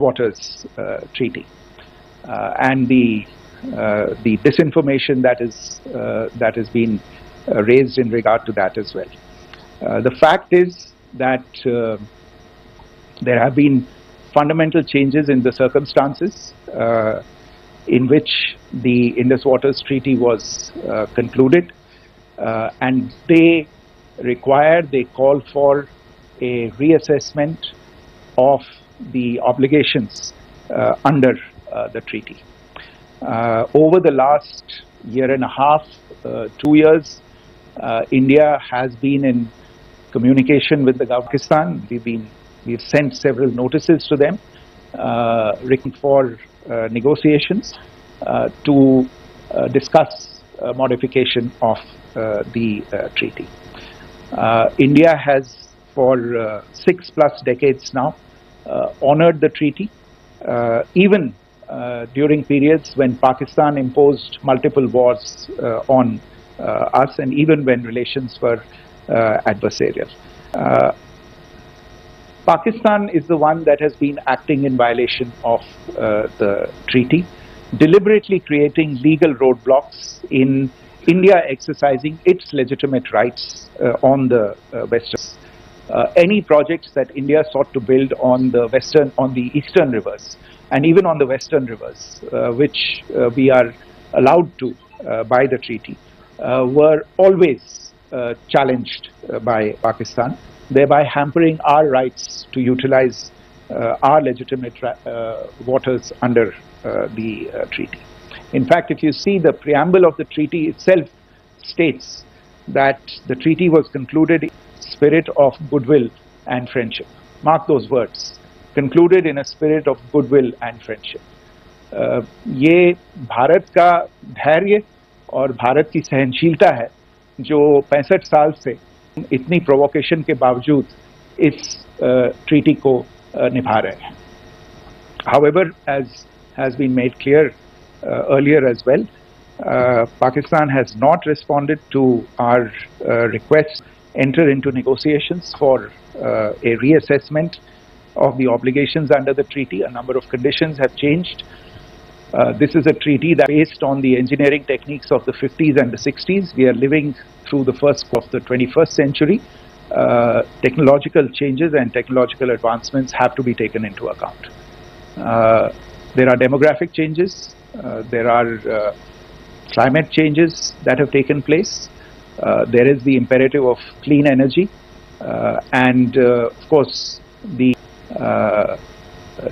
Waters Treaty and the disinformation that has been raised in regard to that as well. The fact is that there have been fundamental changes in the circumstances in which the Indus Waters Treaty was concluded, and they call for a reassessment of the obligations under the treaty. Over the last year and a half, 2 years, India has been in communication with the Pakistan. We've sent several notices to them for negotiations to discuss modification of the treaty. India has for 6+ decades now honored the treaty, even during periods when Pakistan imposed multiple wars on us, and even when relations were adversarial. Pakistan is the one that has been acting in violation of the treaty, deliberately creating legal roadblocks in India exercising its legitimate rights on the western. Any projects that India sought to build on the eastern rivers, and even on the western rivers, which we are allowed to by the treaty, were always challenged by Pakistan, thereby hampering our rights to utilize our legitimate waters under the treaty. In fact, if you see, the preamble of the treaty itself states that the treaty was concluded in a spirit of goodwill and friendship. Mark those words, concluded in a spirit of goodwill and friendship. ये भारत का धैर्य और भारत की सहनशीलता है जो 65 साल से इतनी प्रोवोकेशन के बावजूद इस ट्रीटी को निभा रहे हैं. However, as has been made clear earlier as well, Pakistan has not responded to our request to enter into negotiations for a reassessment of the obligations under the treaty. A number of conditions have changed. This is a treaty that is based on the engineering techniques of the 50s and the 60s. We are living through the first of the 21st century. Technological changes and technological advancements have to be taken into account. There are demographic changes. There are climate changes that have taken place. There is the imperative of clean energy. And of course, the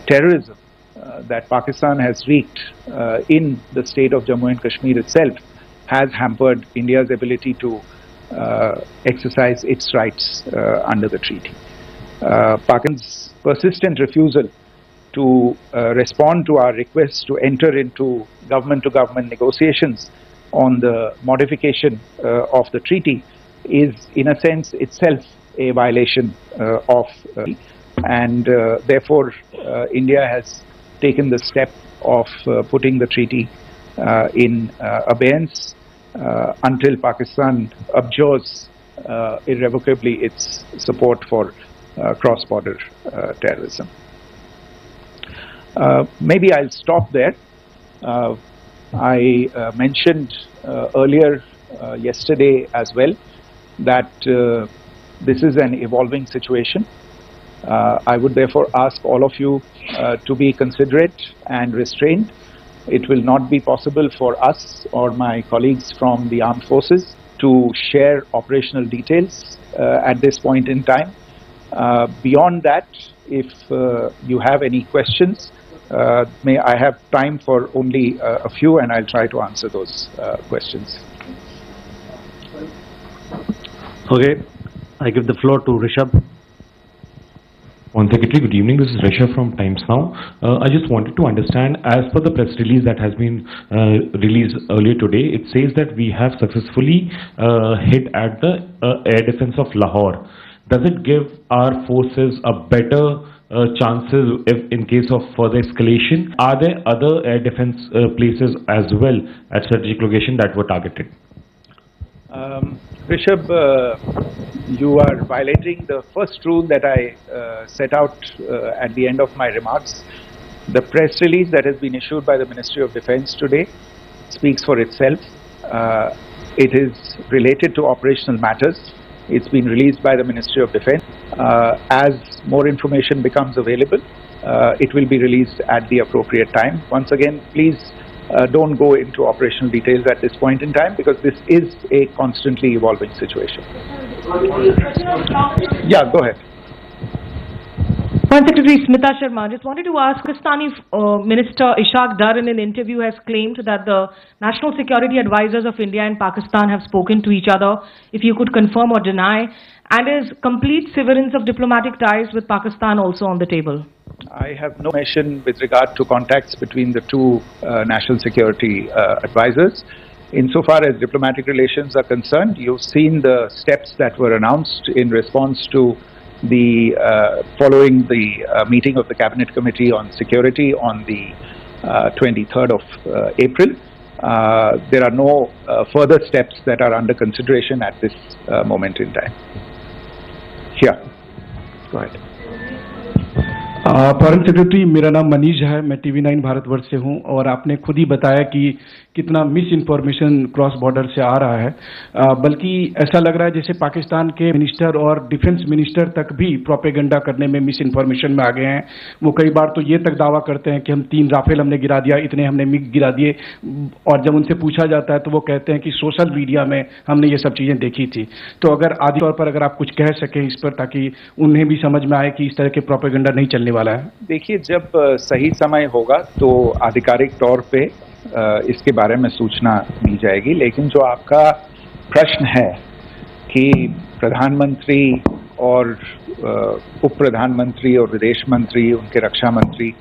terrorism that Pakistan has wreaked in the state of Jammu and Kashmir itself has hampered India's ability to exercise its rights under the treaty. Pakistan's persistent refusal to respond to our request to enter into government-to-government negotiations on the modification of the treaty is, in a sense, itself a violation of and therefore India has taken the step of putting the treaty in abeyance until Pakistan abjures irrevocably its support for cross-border terrorism. Maybe I'll stop there. I mentioned earlier yesterday as well that this is an evolving situation. I would therefore ask all of you to be considerate and restrained. It will not be possible for us or my colleagues from the armed forces to share operational details at this point in time. Beyond that, if you have any questions, may I have time for only a few, and I'll try to answer those questions. Okay, I give the floor to Rishabh. One Secretary, good evening. This is Rishabh from Times Now. I just wanted to understand, as per the press release that has been released earlier today, it says that we have successfully hit at the air defense of Lahore. Does it give our forces a better chances if in case of further escalation? Are there other air defense places as well at strategic location that were targeted? Rishabh, you are violating the first rule that I set out at the end of my remarks, The press release that has been issued by the Ministry of Defence today speaks for itself. It is related to operational matters. It's been released by the Ministry of Defence. As more information becomes available, it will be released at the appropriate time. Once again, please don't go into operational details at this point in time, because this is a constantly evolving situation. Yeah, go ahead. Foreign Secretary Smita Sharma, just wanted to ask, Pakistani Minister Ishaq Dar in an interview has claimed that the national security advisors of India and Pakistan have spoken to each other. If you could confirm or deny, and is complete severance of diplomatic ties with Pakistan also on the table? I have no information with regard to contacts between the two national security advisors. Insofar as diplomatic relations are concerned, you've seen the steps that were announced in response to the following the meeting of the Cabinet Committee on Security on the 23rd of April. There are no further steps that are under consideration at this moment in time. Yeah, go ahead. Foreign secretary, मेरा नाम मनीष है, मैं TV9 Bharatvarsh से हूं, और आपने खुद ही बताया कि कितना मिस इन्फॉर्मेशन क्रॉस बॉर्डर से आ रहा है, बल्कि ऐसा लग रहा है जैसे पाकिस्तान के मिनिस्टर और डिफेंस मिनिस्टर तक भी प्रोपेगेंडा करने में मिस इन्फॉर्मेशन में आ गए हैं। वो कई बार तो ये तक दावा करते हैं कि हम 3 राफेल हमने गिरा दिया, इतने हमने मिग गिरा दिए, और जब उनसे पूछा जाता है तो वो कहते हैं कि सोशल मीडिया में हमने ये सब चीज़ें देखी थी। तो अगर आदि तौर पर अगर आप कुछ कह सकें इस पर, ताकि उन्हें भी समझ में आए कि इस तरह के प्रोपेगेंडा नहीं चलने वाला है। देखिए, जब सही समय होगा तो आधिकारिक तौर पे इसके बारे में सूचना दी जाएगी, लेकिन जो आपका प्रश्न है कि प्रधानमंत्री और उप प्रधानमंत्री और विदेश मंत्री, उनके रक्षा मंत्री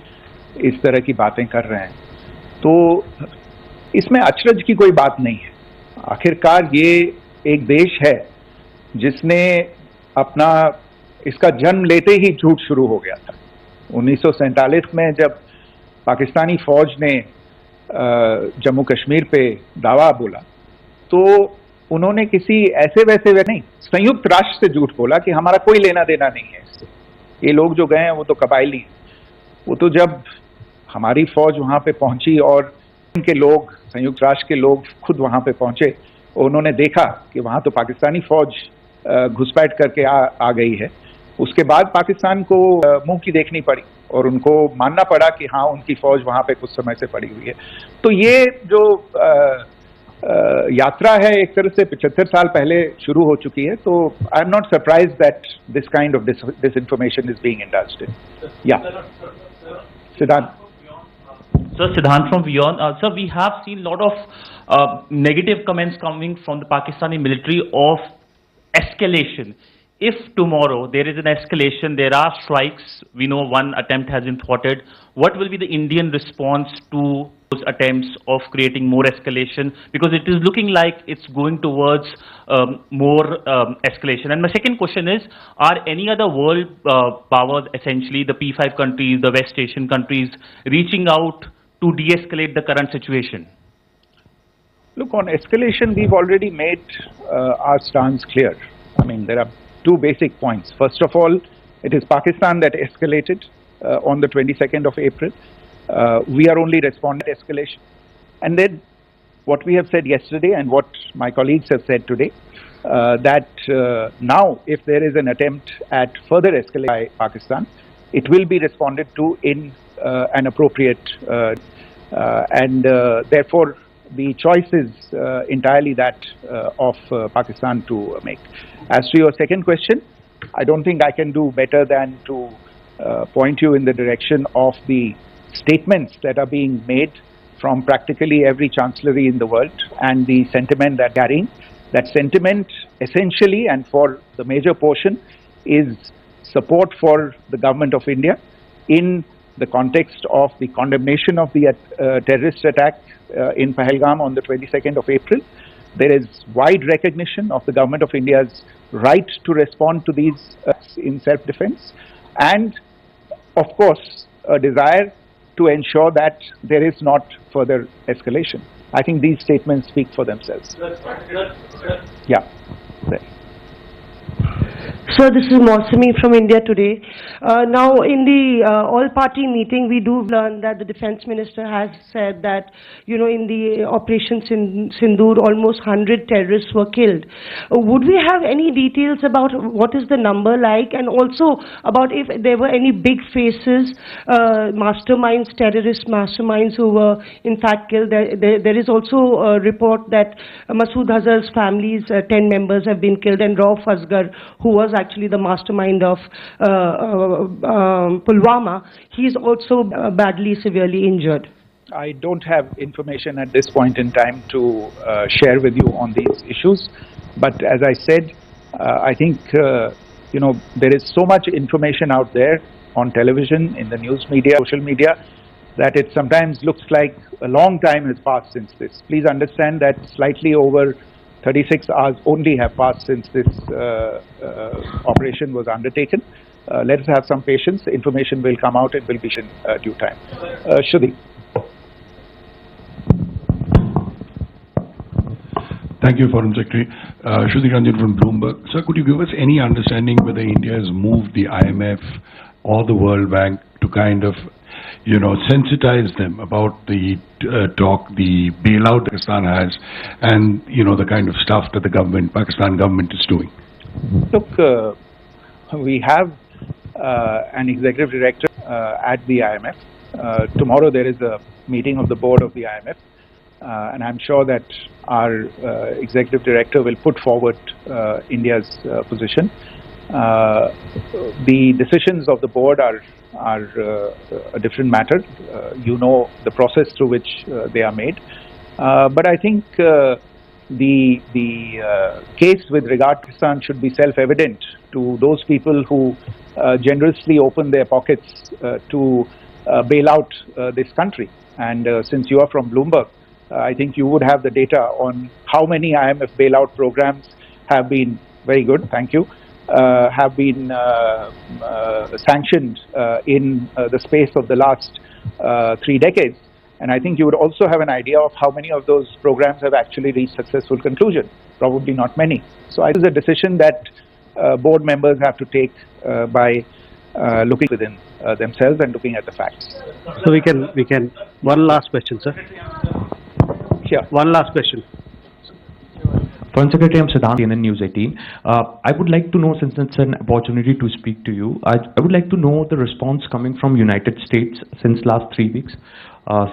इस तरह की बातें कर रहे हैं, तो इसमें अचरज की कोई बात नहीं है। आखिरकार ये एक देश है जिसने अपना इसका जन्म लेते ही झूठ शुरू हो गया था। 1947 में जब पाकिस्तानी फौज ने जम्मू कश्मीर पे दावा बोला, तो उन्होंने किसी ऐसे वैसे नहीं, संयुक्त राष्ट्र से झूठ बोला कि हमारा कोई लेना देना नहीं है इससे, ये लोग जो गए हैं वो तो कबायली हैं। वो तो जब हमारी फौज वहाँ पे पहुंची और इनके लोग, संयुक्त राष्ट्र के लोग खुद वहाँ पे पहुंचे, उन्होंने देखा कि वहाँ तो पाकिस्तानी फौज घुसपैठ करके आ गई है, उसके बाद पाकिस्तान को मुंह की देखनी पड़ी और उनको मानना पड़ा कि हाँ, उनकी फौज वहाँ पे कुछ समय से पड़ी हुई है। तो ये जो यात्रा है एक तरह से 75 साल पहले शुरू हो चुकी है। तो I am not surprise that this kind of disinformation is being indulged in. Yeah, Siddhant. Sir, Siddhant from Beyond. Sir, we have seen a lot of negative comments coming from the Pakistani military of escalation. If tomorrow there is an escalation, there are strikes, we know one attempt has been thwarted, what will be the Indian response to those attempts of creating more escalation? Because it is looking like it's going towards more escalation. And my second question is, are any other world powers, essentially the P5 countries, the West Asian countries, reaching out to de-escalate the current situation? Look, on escalation, we've already made our stance clear. I mean, there are 2 basic points. First of all, it is Pakistan that escalated on the 22nd of April. We are only responding to escalation. And then what we have said yesterday and what my colleagues have said today, that now if there is an attempt at further escalation by Pakistan, it will be responded to in an appropriate and therefore the choice is entirely that of Pakistan to make. As to your second question, I don't think I can do better than to point you in the direction of the statements that are being made from practically every chancellery in the world and the sentiment that carrying. That sentiment essentially and for the major portion is support for the government of India in the context of the condemnation of the terrorist attack in Pahalgam on the 22nd of April. There is wide recognition of the government of India's right to respond to these in self-defense, and of course a desire to ensure that there is not further escalation. I think these statements speak for themselves. Yeah. So this is Mausami from India Today. Now in the all-party meeting, we do learn that the Defence Minister has said that, you know, in the operations in Sindoor, almost 100 terrorists were killed. Would we have any details about what is the number like, and also about if there were any big faces, masterminds, terrorist masterminds who were in fact killed? There is also a report that Masood Azhar's family's 10 members have been killed, and Rauf Asghar, who was actually the mastermind of Pulwama, he is also badly, severely injured. I don't have information at this point in time to share with you on these issues, but as I said, I think you know, there is so much information out there on television, in the news media, social media, that it sometimes looks like a long time has passed since this. Please understand that slightly over 36 hours only have passed since this operation was undertaken. Let us have some patience. Information will come out. It will be in due time. Shruti. Thank you, Foreign Secretary. Shruti Ranjan from Bloomberg. Sir, could you give us any understanding whether India has moved the IMF or the World Bank to kind of, you know, sensitize them about the the bailout Pakistan has, and, you know, the kind of stuff that the Pakistan government is doing? Look, we have an executive director at the IMF. Tomorrow there is a meeting of the board of the IMF, and I'm sure that our executive director will put forward India's position. The decisions of the board are a different matter. You know the process through which they are made. But I think the case with regard to Pakistan should be self-evident to those people who generously open their pockets to bail out this country. And since you are from Bloomberg, I think you would have the data on how many IMF bailout programs have been, very good, thank you, have been sanctioned in the space of the last 3 decades. And I think you would also have an idea of how many of those programs have actually reached successful conclusion. Probably not many. So I think it's a decision that board members have to take by looking within themselves and looking at the facts. So we can, one last question, sir. Sure. One last question. Foreign Secretary, I'm Siddhant, CNN News 18. I would like to know, since it's an opportunity to speak to you, I would like to know the response coming from United States since last 3 weeks.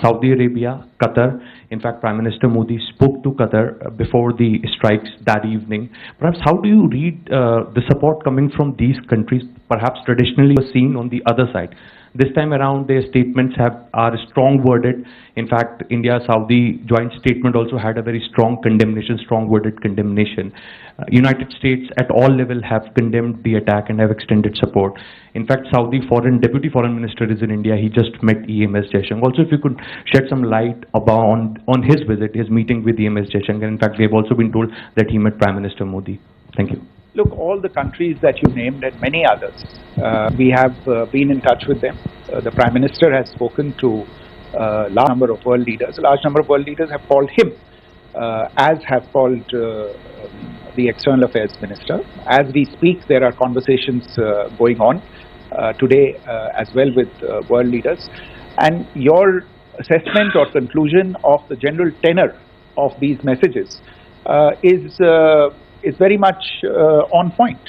Saudi Arabia, Qatar. In fact, Prime Minister Modi spoke to Qatar before the strikes that evening. Perhaps how do you read the support coming from these countries, perhaps traditionally seen on the other side? This time around, their statements are strong worded. In fact, India-Saudi joint statement also had a very strong condemnation, strong worded condemnation. United States at all levels have condemned the attack and have extended support. In fact, Saudi Deputy Foreign Minister is in India. He just met EMS Jaishankar. Also, if you could shed some light about on his visit, his meeting with EMS Jaishankar. In fact, we have also been told that he met Prime Minister Modi. Thank you. Look, all the countries that you named and many others, we have been in touch with them. The Prime Minister has spoken to a large number of world leaders. A large number of world leaders have called him, as have called the External Affairs Minister. As we speak, there are conversations going on today as well with world leaders. And your assessment or conclusion of the general tenor of these messages is very much on point.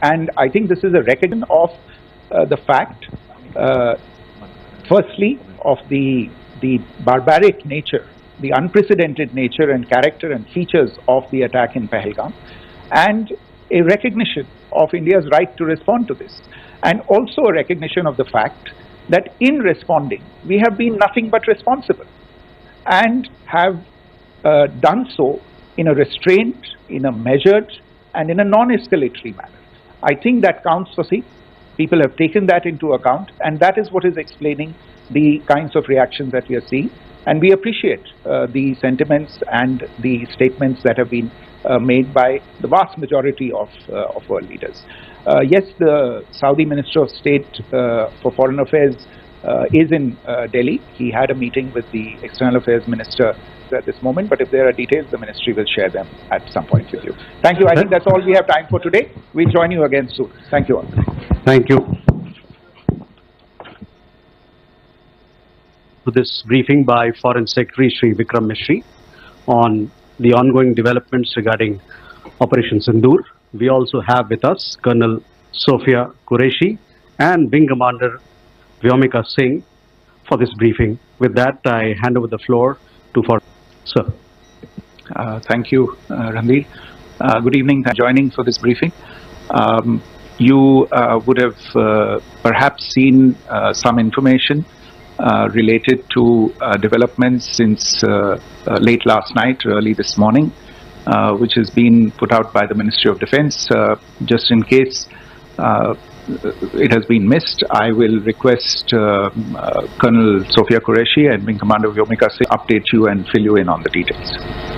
And I think this is a recognition of the fact, firstly, of the barbaric nature, the unprecedented nature and character and features of the attack in Pahalgam, and a recognition of India's right to respond to this. And also a recognition of the fact that in responding, we have been nothing but responsible and have done so in a restrained, in a measured, and in a non-escalatory manner. I think that counts for see. People have taken that into account, and that is what is explaining the kinds of reactions that we are seeing. And we appreciate the sentiments and the statements that have been made by the vast majority of world leaders. Yes, the Saudi Minister of State for Foreign Affairs is in Delhi. He had a meeting with the External Affairs Minister at this moment, but if there are details, the Ministry will share them at some point with you. Thank you. I think that's all we have time for today. We'll join you again soon. Thank you all. Thank you. To this briefing by Foreign Secretary Shri Vikram Mishri on the ongoing developments regarding Operation Sindoor. We also have with us Colonel Sophia Qureshi and Wing Commander Vyomika Singh for this briefing. With that, I hand over the floor to Sir. Thank you, Ranveer. Good evening. Thanks for joining for this briefing. You would have perhaps seen some information related to developments since late last night, early this morning, which has been put out by the Ministry of Defence. Just in case it has been missed, I will request Colonel Sophia Qureshi and Wing Commander Vyomika Singh update you and fill you in on the details.